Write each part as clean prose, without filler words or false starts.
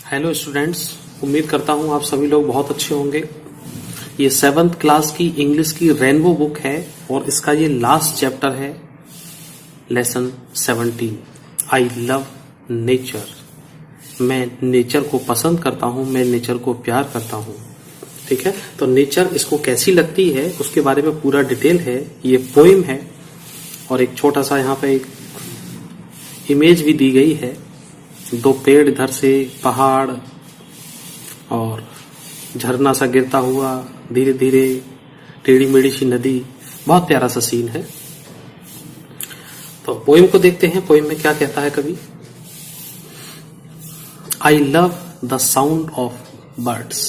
Hello students, उम्मीद करता हूँ आप सभी लोग बहुत अच्छे होंगे। ये 7th क्लास की इंग्लिश की रेनबो बुक है और इसका ये लास्ट चैप्टर है, लेसन 17। I love nature. मैं नेचर को पसंद करता हूँ, मैं नेचर को प्यार करता हूँ। ठीक है, तो नेचर इसको कैसी लगती है उसके बारे में पूरा डिटेल है। ये पोइम है और एक छोटा सा यहाँ पे एक इमेज भी दी गई है। दो पेड़ इधर से, पहाड़ और झरना सा गिरता हुआ, धीरे धीरे टेढ़ी मेढ़ी सी नदी, बहुत प्यारा सा सीन है। तो पोइम को देखते हैं, पोइम में क्या कहता है कवि। I love the sound of birds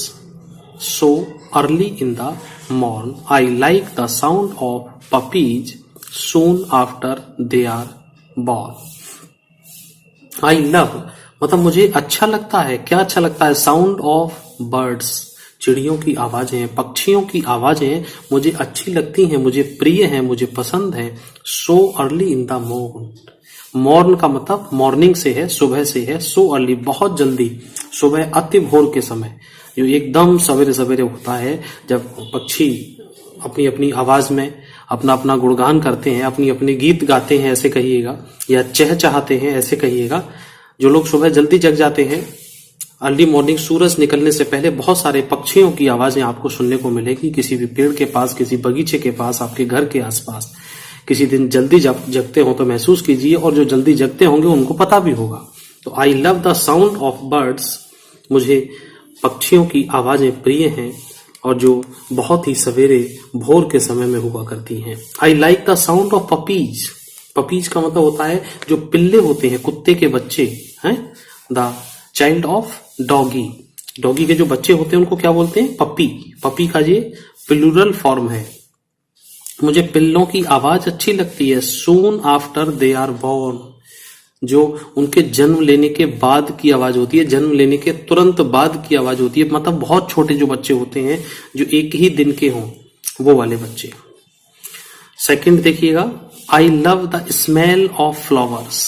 so early in the morn. I like the sound of puppies soon after they are born. I love मतलब मुझे अच्छा लगता है। क्या अच्छा लगता है? साउंड ऑफ बर्ड्स, चिड़ियों की आवाजें, पक्षियों की आवाजें मुझे अच्छी लगती हैं, मुझे प्रिय हैं, मुझे पसंद है। So early in the morn. Morn का मतलब मॉर्निंग से है, सुबह से है। सो अर्ली बहुत जल्दी, सुबह अति भोर के समय, जो एकदम सवेरे सवेरे होता है, जब पक्षी अपनी अपनी आवाज में अपना अपना गुणगान करते हैं, अपनी अपनी गीत गाते हैं ऐसे कहिएगा, या चहचहाते हैं ऐसे कहिएगा। जो लोग सुबह जल्दी जग जाते हैं, अर्ली मॉर्निंग, सूरज निकलने से पहले बहुत सारे पक्षियों की आवाजें आपको सुनने को मिलेगी। किसी भी पेड़ के पास, किसी बगीचे के पास, आपके घर के आसपास। किसी दिन जल्दी जगते हो तो महसूस कीजिए, और जो जल्दी जगते होंगे उनको पता भी होगा। तो आई love the sound of birds, मुझे पक्षियों की आवाजें प्रिय हैं और जो बहुत ही सवेरे भोर के समय में हुआ करती हैं। आई like the sound of puppies. Puppies का मतलब होता है जो पिल्ले होते हैं, कुत्ते के बच्चे हैं। The child of doggy, doggy के जो बच्चे होते हैं उनको क्या बोलते हैं? पपी। पपी का ये प्लूरल फॉर्म है। मुझे पिल्लों की आवाज अच्छी लगती है। Soon after they are born, जो उनके जन्म लेने के बाद की आवाज होती है, जन्म लेने के तुरंत बाद की आवाज होती है। मतलब बहुत छोटे जो बच्चे होते हैं, जो एक ही दिन के हों, वो वाले बच्चे। सेकंड देखिएगा, आई love the smell of flowers.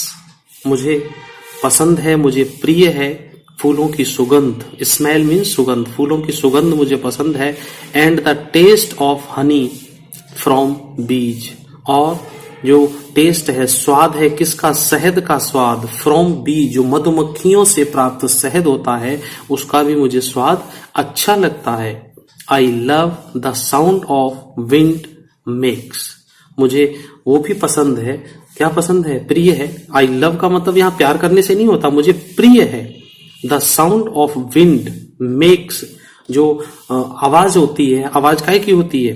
मुझे पसंद है, मुझे प्रिय है फूलों की सुगंध। स्मेल मीन्स सुगंध, फूलों की सुगंध मुझे पसंद है। And the taste of honey from bees, और जो टेस्ट है, स्वाद है किसका? शहद का स्वाद। फ्रॉम बी, जो मधुमक्खियों से प्राप्त शहद होता है, उसका भी मुझे स्वाद अच्छा लगता है। I love the sound of wind makes, मुझे वो भी पसंद है। क्या पसंद है? प्रिय है। आई लव का मतलब यहां प्यार करने से नहीं होता, मुझे प्रिय है। The sound of wind makes, जो आवाज होती है, आवाज काहे की होती है?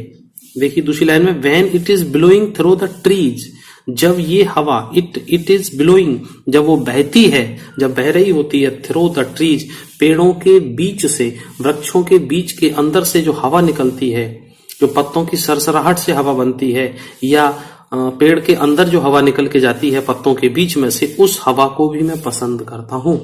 देखिए दूसरी लाइन में, when it is blowing through the trees, जब ये हवा, इट इज ब्लोइंग, जब वो बहती है, जब बह रही होती है, थ्रू द ट्रीज, पेड़ों के बीच से, वृक्षों के बीच के अंदर से जो हवा निकलती है, जो पत्तों की सरसराहट से हवा बनती है, या पेड़ के अंदर जो हवा निकल के जाती है पत्तों के बीच में से, उस हवा को भी मैं पसंद करता हूं।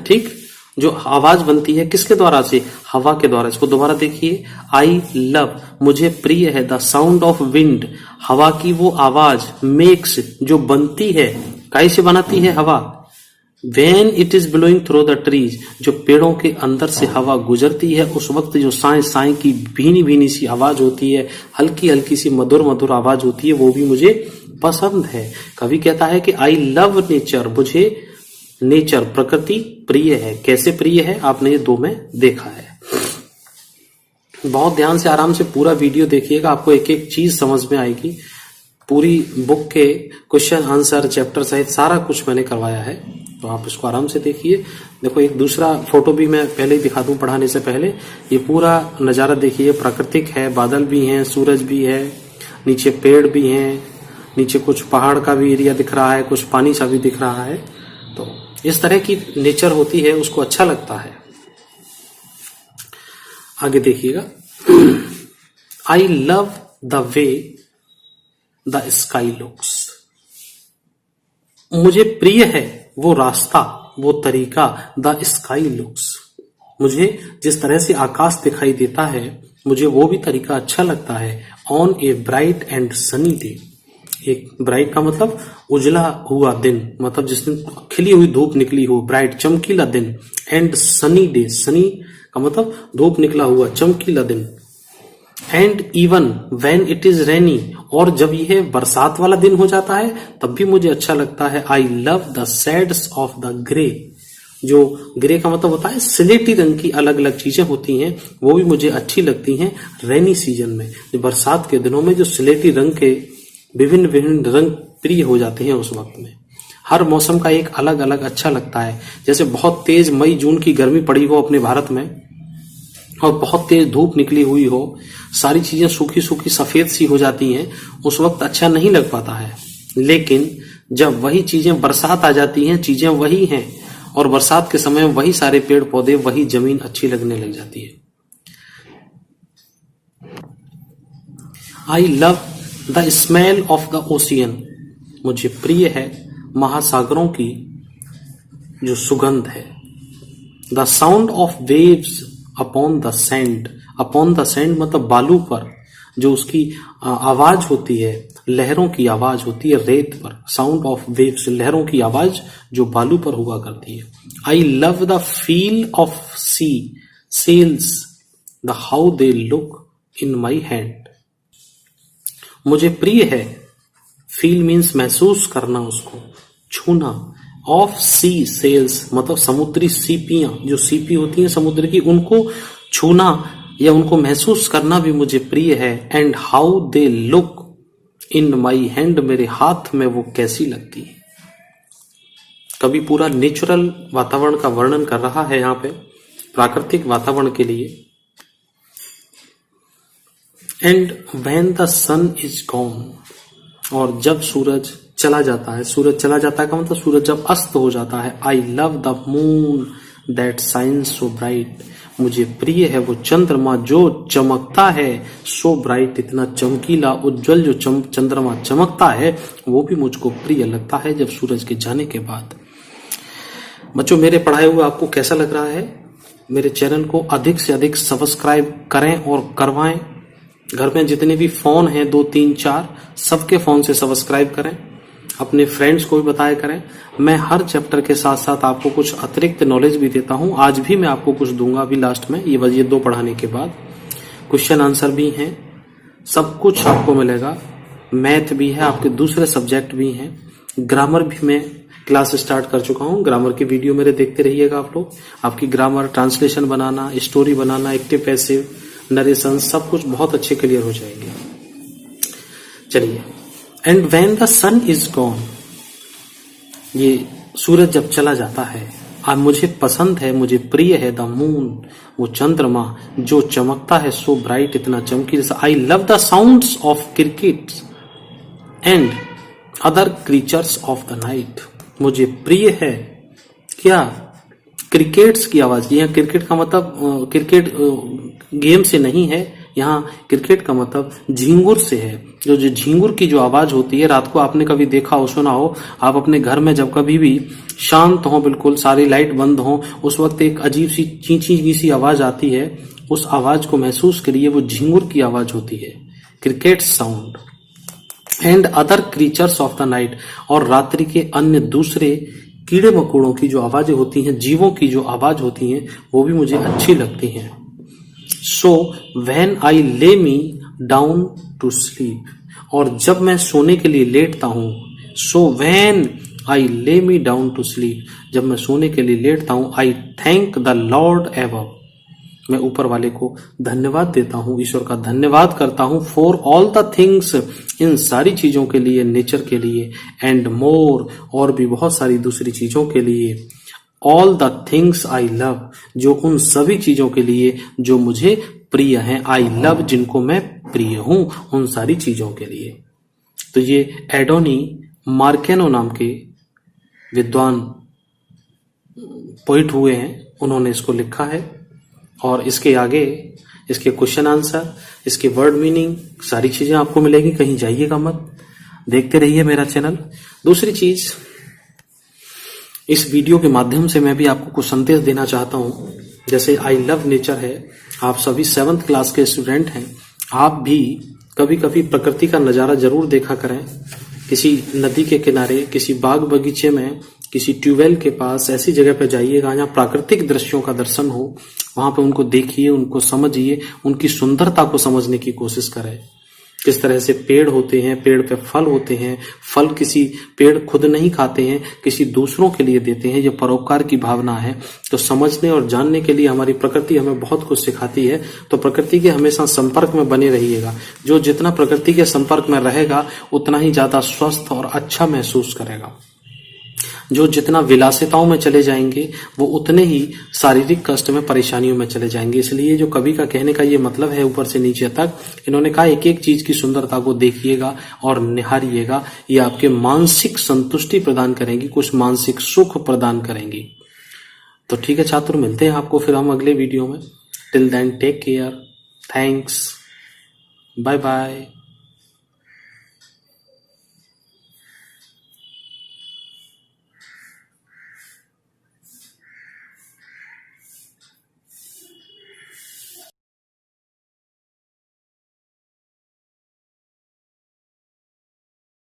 ठीक, जो आवाज बनती है किसके द्वारा से? हवा के द्वारा। इसको दोबारा देखिए, आई लव, मुझे प्रिय है, द साउंड ऑफ विंड, हवा की वो आवाज, मेक्स, जो बनती है, कैसे बनाती है हवा? When it is blowing through the trees, जो पेड़ों के अंदर से हवा गुजरती है, उस वक्त जो साए साए की भीनी भीनी सी आवाज होती है, हल्की हल्की सी मधुर मधुर आवाज होती है, वो भी मुझे पसंद है। कवि कहता है कि आई लव नेचर, मुझे नेचर, प्रकृति प्रिय है। कैसे प्रिय है? आपने ये दो में देखा है। बहुत ध्यान से, आराम से पूरा वीडियो देखिएगा, आपको एक एक चीज समझ में आएगी। पूरी बुक के क्वेश्चन आंसर, चैप्टर सहित सारा कुछ मैंने करवाया है, तो आप इसको आराम से देखिए। देखो एक दूसरा फोटो भी मैं पहले ही दिखा दूं पढ़ाने से पहले। ये पूरा नजारा देखिए, प्राकृतिक है, बादल भी हैं, सूरज भी है, नीचे पेड़ भी हैं, नीचे कुछ पहाड़ का भी एरिया दिख रहा है, कुछ पानी सा भी दिख रहा है। तो इस तरह की नेचर होती है, उसको अच्छा लगता है। आगे देखिएगा, आई love the way the sky looks, मुझे प्रिय है वो रास्ता, वो तरीका। द स्काई लुक्स, मुझे जिस तरह से आकाश दिखाई देता है, मुझे वो भी तरीका अच्छा लगता है। On a bright and sunny day, एक ब्राइट का मतलब उजला हुआ दिन, मतलब जिस दिन खिली हुई धूप निकली हो, ब्राइट चमकीला दिन। एंड सनी डे, सनी का मतलब धूप निकला हुआ चमकीला दिन। And even when it is rainy, और जब यह बरसात वाला दिन हो जाता है तब भी मुझे अच्छा लगता है। I love the shades of the grey, जो ग्रे का मतलब होता है स्लेटी रंग की अलग अलग चीजें होती हैं, वो भी मुझे अच्छी लगती हैं रेनी सीजन में। जो बरसात के दिनों में जो स्लेटी रंग के विभिन्न विभिन्न रंग प्रिय हो जाते हैं उस वक्त में। हर मौसम का एक अलग अलग अच्छा लगता है। जैसे बहुत तेज मई जून की गर्मी पड़ी हो अपने भारत में और बहुत तेज धूप निकली हुई हो, सारी चीजें सूखी सूखी सफेद सी हो जाती हैं, उस वक्त अच्छा नहीं लग पाता है। लेकिन जब वही चीजें बरसात आ जाती हैं, चीजें वही हैं और बरसात के समय वही सारे पेड़ पौधे, वही जमीन अच्छी लगने लग जाती है। I love the smell of the ocean, मुझे प्रिय है महासागरों की जो सुगंध है। The sound of waves upon the sand, upon the sand मतलब बालू पर जो उसकी आवाज होती है, लहरों की आवाज होती है रेत पर। साउंड ऑफ वेव्स, लहरों की आवाज जो बालू पर हुआ करती है। I love the feel of sea shells, the how they look in my hand, मुझे प्रिय है। फील मीन्स महसूस करना, उसको छूना। ऑफ सी सेल्स मतलब समुद्री सीपियां, जो सीपी होती हैं समुद्र की, उनको छूना या उनको महसूस करना भी मुझे प्रिय है। And how they look in my hand, मेरे हाथ में वो कैसी लगती है। कभी पूरा नेचुरल वातावरण का वर्णन कर रहा है यहाँ पे, प्राकृतिक वातावरण के लिए। And when the sun is gone, और जब सूरज चला जाता है, सूरज चला जाता है का मतलब सूरज जब अस्त हो जाता है। I love the moon that shines so bright, मुझे प्रिय है वो चंद्रमा जो चमकता है। सो ब्राइट, इतना चमकीला उज्जवल जो चंद्रमा चमकता है, वो भी मुझको प्रिय लगता है जब सूरज के जाने के बाद। बच्चों, मेरे पढ़ाए हुए आपको कैसा लग रहा है? मेरे चैनल को अधिक से अधिक सब्सक्राइब करें और करवाएं। घर में जितने भी फोन हैं 2 3 4 सबके फोन से सब्सक्राइब करें, अपने फ्रेंड्स को भी बताया करें। मैं हर चैप्टर के साथ साथ आपको कुछ अतिरिक्त नॉलेज भी देता हूं। आज भी मैं आपको कुछ दूंगा अभी लास्ट में, ये 2 पढ़ाने के बाद क्वेश्चन आंसर भी हैं, सब कुछ आपको मिलेगा। मैथ भी है, आपके दूसरे सब्जेक्ट भी हैं, ग्रामर भी मैं क्लास स्टार्ट कर चुका हूं। ग्रामर की वीडियो मेरे देखते रहिएगा आप लोग। आपकी ग्रामर, ट्रांसलेशन बनाना, स्टोरी बनाना, एक्टिव पैसिव, नरेशन, सब कुछ बहुत अच्छे क्लियर हो जाएंगे। चलिए, and when the sun is gone, ये सूरज जब चला जाता है। अब मुझे पसंद है, मुझे प्रिय है द मून, वो चंद्रमा जो चमकता है। सो ब्राइट, इतना चमकीला। आई love the sounds of cricket and other creatures of the night, मुझे प्रिय है क्या क्रिकेट्स की आवाज। यहाँ क्रिकेट का मतलब क्रिकेट गेम से नहीं है, यहाँ क्रिकेट का मतलब झींगुर से है। जो झींगुर की जो आवाज होती है, रात को आपने कभी देखा हो, सुना हो, आप अपने घर में जब कभी भी शांत हो, बिल्कुल सारी लाइट बंद हो, उस वक्त एक अजीब सी चींची सी आवाज आती है, उस आवाज को महसूस करिए, वो झींगुर की आवाज होती है, cricket sound. And other creatures of the night, और रात्रि के अन्य दूसरे कीड़े मकोड़ों की जो आवाजें होती हैं, जीवों की जो आवाज होती हैं, वो भी मुझे अच्छी लगती हैं। सो व्हेन आई ले मी डाउन टू स्लीप, और जब मैं सोने के लिए लेटता हूं। सो व्हेन आई ले मी डाउन टू स्लीप, जब मैं सोने के लिए लेटता हूं। आई थैंक द लॉर्ड एबव, मैं ऊपर वाले को धन्यवाद देता हूं, ईश्वर का धन्यवाद करता हूं। फॉर ऑल द थिंग्स, इन सारी चीजों के लिए, नेचर के लिए। एंड मोर, और भी बहुत सारी दूसरी चीजों के लिए। All the things I love, जो उन सभी चीजों के लिए जो मुझे प्रिय हैं। आई लव, जिनको मैं प्रिय हूं, उन सारी चीजों के लिए। तो ये एडोनी मार्केनो नाम के विद्वान पोइट हुए हैं, उन्होंने इसको लिखा है। और इसके आगे इसके क्वेश्चन आंसर, इसके वर्ड मीनिंग, सारी चीजें आपको मिलेगी, कहीं जाइएगा मत, देखते रहिए मेरा चैनल। दूसरी चीज, इस वीडियो के माध्यम से मैं भी आपको कुछ संदेश देना चाहता हूं। जैसे आई लव नेचर है, आप सभी 7th क्लास के स्टूडेंट हैं, आप भी कभी कभी प्रकृति का नजारा जरूर देखा करें। किसी नदी के किनारे, किसी बाग बगीचे में, किसी ट्यूबवेल के पास ऐसी जगह पर जाइएगा जहाँ प्राकृतिक दृश्यों का दर्शन हो। वहां पे उनको देखिए, उनको समझिए, उनकी सुंदरता को समझने की कोशिश करें। किस तरह से पेड़ होते हैं, पेड़ पे फल होते हैं, फल किसी पेड़ खुद नहीं खाते हैं, किसी दूसरों के लिए देते हैं, ये परोपकार की भावना है। तो समझने और जानने के लिए हमारी प्रकृति हमें बहुत कुछ सिखाती है। तो प्रकृति के हमेशा संपर्क में बने रहिएगा। जो जितना प्रकृति के संपर्क में रहेगा उतना ही ज्यादा स्वस्थ और अच्छा महसूस करेगा। जो जितना विलासिताओं में चले जाएंगे वो उतने ही शारीरिक कष्ट में, परेशानियों में चले जाएंगे। इसलिए जो कवि का कहने का ये मतलब है ऊपर से नीचे तक, इन्होंने कहा एक एक चीज की सुंदरता को देखिएगा और निहारिएगा। ये आपके मानसिक संतुष्टि प्रदान करेंगी, कुछ मानसिक सुख प्रदान करेंगी। तो ठीक है छात्र, मिलते हैं आपको फिर हम अगले वीडियो में। Till then take care, thanks, bye bye.